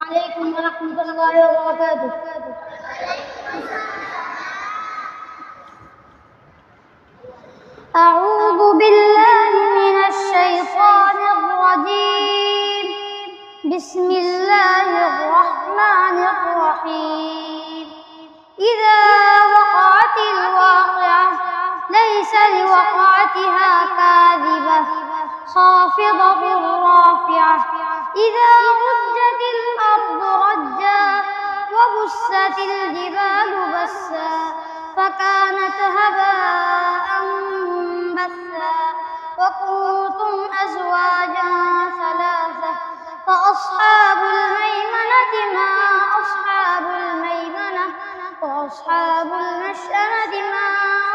عليكم ورحمة الله وبركاته. أعوذ بالله من الشيطان الرجيم. بسم الله الرحمن الرحيم. إذا وقعت الواقعة ليس لوقعتها كاذبة خافضة رافعة إذا رجت الأرض رجا وبست الجبال بسا فكانت هباء منبثا وكنتم أزواجا ثلاثة فأصحاب الميمنة ما أصحاب الميمنة وأصحاب المشأمة ما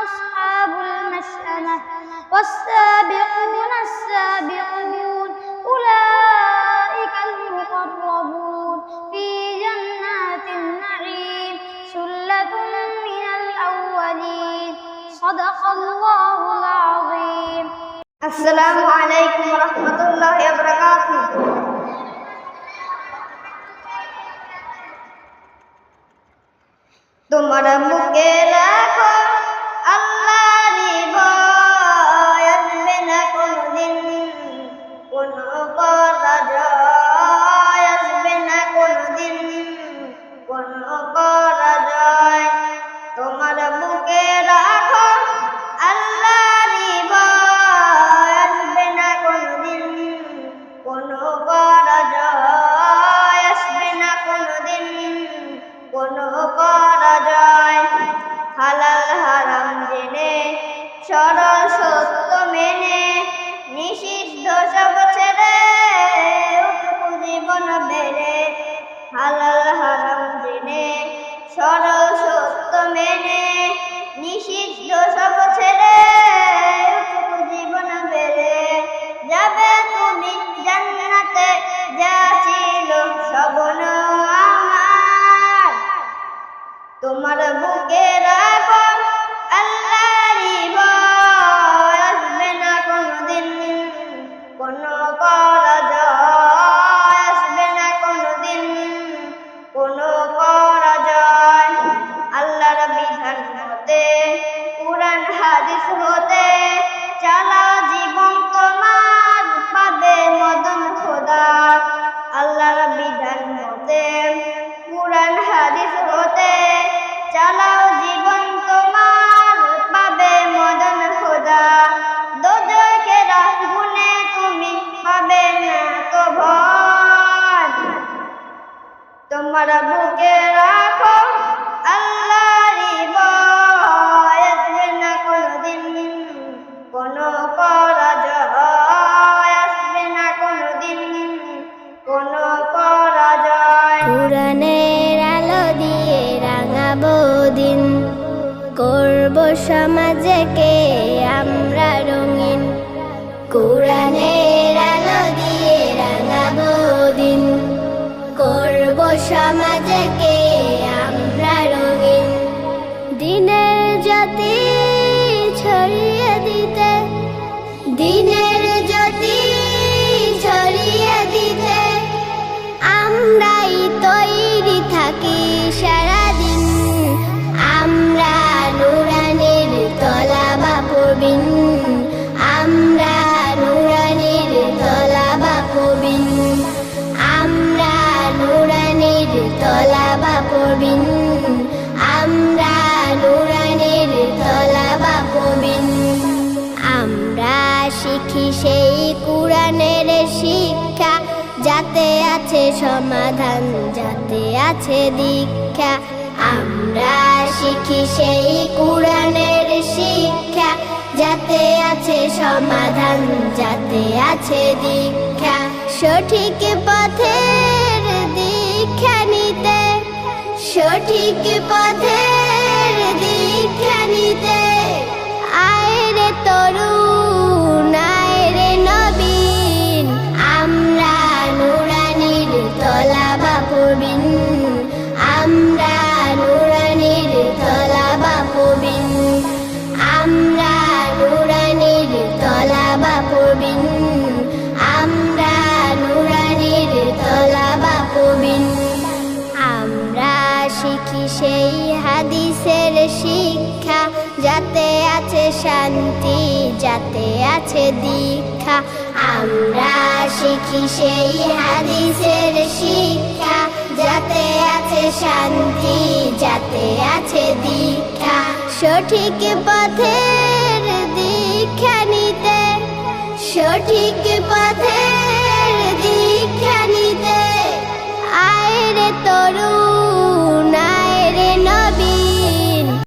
أصحاب المشأمة والسابقون السابقون أولئك المقربون في جنات النعيم ثلة من الأولين صدق الله العظيم. السلام عليكم ورحمة الله وبركاته. তোমার মুখে রাখো আল্লাহরই ভয়, আসবে না কোনদিন কোনো পরাজয়, আসবে না কোনদিন কোনো পরাজয়। তোমার মুখে রাখো আল্লাহরই ভয়, আসবে না কোনদিন কোনো পরাজয়, আসবে না কোনদিন কোনো পরাজয়। হালাল হারাম জেনে সরল সত্য মেনে নিষিদ্ধ সব ছেড়ে উঠুক জীবন বেড়ে। হালাল হারাম জেনে সরল সত্য মেনে নিষিদ্ধ সব ছেড়ে উঠুক জীবন বেড়ে। যাবে তুমি জান্নাতে যা ছিল স্বপ্ন আমার, তোমার বুকে রাখো আল্লাহরই ভয়, আসবে না কোনদিন কোনো পরাজয়, আসবে না কোনদিন কোনো পরাজয়। আল্লাহর বিধান মতে কুরআন হাদিস হতে চালাও জীবন তোমার, পাবে মদন খোদা। আল্লাহর বিধান মতে কুরআন হাদিস হতে চালাও জীবন তোমার, পাবে মদন খোদা। দোজখের আগুনে তুমি পাবে না তো ভয়, তোমার বুকে রাখো আল্লাহরই ভয়, আসবে না কোনদিন কোনো পরাজয়, আসবে না কোনদিন কোনো পরাজয়। কুরআনের আলো দিয়ে রাঙাবো দিন, করব সমাজকে আমরা রঙিন। কুরআনের আলো দিয়ে রাঙাবো দিন, করব সমাজকে আমরা রঙিন। দিনের জ্যোতি ছড়িয়ে দিতে, দিনের জ্যোতি ছড়িয়ে দিতে আমরাই তৈরি থাকি সারাদিন। আমরা নুরানির তলাবা পড়বিন, আমরা নুরানির তলাবা পড়বিন, আমরা নুরানির তলাবা পড়বিন, আমরা নুরানির তলাবা পড়বিন। আমরা শিখি সেই কুরআনের শিক্ষা, যাতে আছে সমাধান, যাতে আছে দীক্ষা। আমরা শিখি সেই কুরআনের শিক্ষা, যাতে আছে সমাধান, যাতে আছে দীক্ষা। সঠিক পথের দীক্ষা নিতে, সঠিক পথের দীক্ষা নিতে আয় রে তরুণ, আয় রে নবীন। আমরা নুরানির তলাবা পড়বিন, আমরা নুরানির তলাবা পড়বিন, আমরা নুরানির তলাবা পড়বিন, আমরা নুরানির তলাবা পড়বিন। সেই হাদিসের শিক্ষা, যাতে আছে শান্তি, যাতে আছে দীক্ষা। আমরা শিখি সেই হাদিসের শিক্ষা, যাতে আছে শান্তি, যাতে আছে দীক্ষা। সঠিক পথের দীক্ষা নিতে, সঠিক পথের দীক্ষা নিতে, আয় রে তরুণ